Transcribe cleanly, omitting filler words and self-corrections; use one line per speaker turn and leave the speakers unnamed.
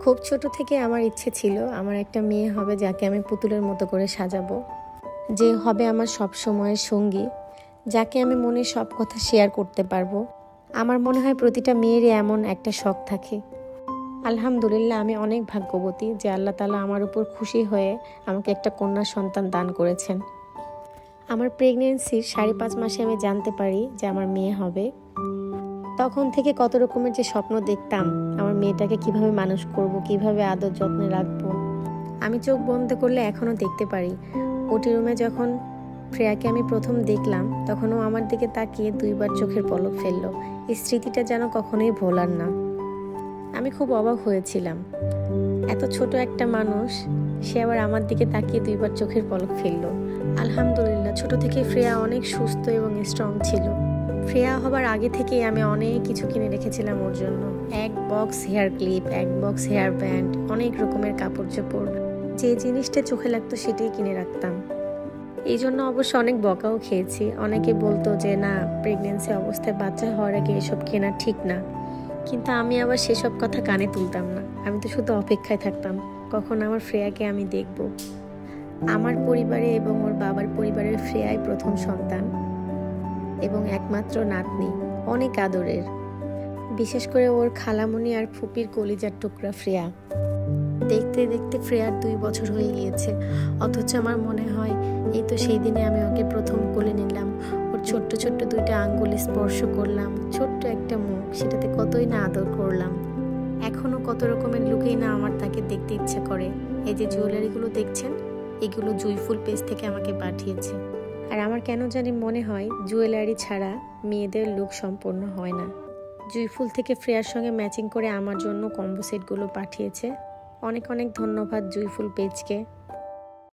খুব ছোট থেকে আমার ইচ্ছে ছিল আমার একটা মেয়ে হবে যাকে আমি পুতুলের মতো করে সাজাবো, যে হবে আমার সব সময়ের সঙ্গী, যাকে আমি মনে সব কথা শেয়ার করতে পারবো। আমার মনে হয় প্রতিটা মেয়েরই এমন একটা শখ থাকে। আলহামদুলিল্লাহ, আমি অনেক ভাগ্যবতী যে আল্লাহ তাআলা আমার উপর খুশি হয়ে আমাকে একটা কন্যা সন্তান দান করেছেন। আমার প্রেগনেন্সির 5.5 মাসে আমি জানতে পারি যে আমার মেয়ে হবে। তখন থেকে কত রকমের যে স্বপ্ন দেখতাম, আমার মেয়েটাকে কিভাবে মানুষ করব, কিভাবে আদর যত্নে রাখবো। আমি চোখ বন্ধ করলে এখনো দেখতে পারি ওটি রুমে যখন প্রিয়াকে আমি প্রথম দেখলাম, তখনও আমার দিকে তাকিয়ে 2 বার চোখের পলক ফেললো। এই স্মৃতিটা যেন কখনোই ভোলার না। আমি খুব অবাক হয়েছিলাম, এত ছোট একটা মানুষ, সে আবার আমার দিকে তাকিয়ে 2 বার চোখের পলক ফেললো। আলহামদুলিল্লাহ, ছোট থেকে ফ্রেয়া অনেক সুস্থ এবং স্ট্রং ছিল। ফ্রেয়া হবার আগে থেকেই আমি অনেক কিছু কিনে রেখেছিলাম ওর জন্য। 1 box hair clip, 1 box hair band, অনেক রকমের কাপড় চোপড়, যে জিনিসটা চোখে লাগতো সেটাই কিনে রাখতাম। এই জন্য অবশ্য অনেক বকাও খেয়েছি। অনেকে বলতো যে না, প্রেগনেন্সি অবস্থায় বাচ্চা হওয়ার আগে এসব কেনা ঠিক না, কিন্তু আমি আবার সেসব কথা কানে তুলতাম না। আমি তো শুধু অপেক্ষায় থাকতাম কখন আমার ফ্রেয়াকে আমি দেখব। আমার পরিবারে এবং ওর বাবার পরিবারের ফ্রেয়াই প্রথম সন্তান এবং একমাত্র নাতনি, অনেক আদরের। বিশেষ করে ওর খালামণি আর ফুপির কলিজার টুকরা ফ্রেয়া। দেখতে দেখতে ফ্রেয়ার 2 বছর হয়ে গিয়েছে, অথচ আমার মনে হয় এই তো সেই দিনে আমি ওকে প্রথম কোলে নিলাম। ওর ছোট্ট ছোট্ট 2টা আঙ্গুল স্পর্শ করলাম, ছোট্ট একটা মুখ, সেটাতে কতই না আদর করলাম। এখনো কত রকমের লুকেই না আমার তাকে দেখতে ইচ্ছে করে। এই যে জুয়েলারিগুলো দেখছেন, এগুলো জুইফুল পেজ থেকে আমাকে পাঠিয়েছে। আর আমার কেন জানি মনে হয় জুয়েলারি ছাড়া মেয়েদের লুক সম্পূর্ণ হয় না। জুইফুল থেকে ফ্রেয়ার সঙ্গে ম্যাচিং করে আমার জন্য কম্বো সেটগুলো পাঠিয়েছে। অনেক অনেক ধন্যবাদ জুইফুল পেজকে।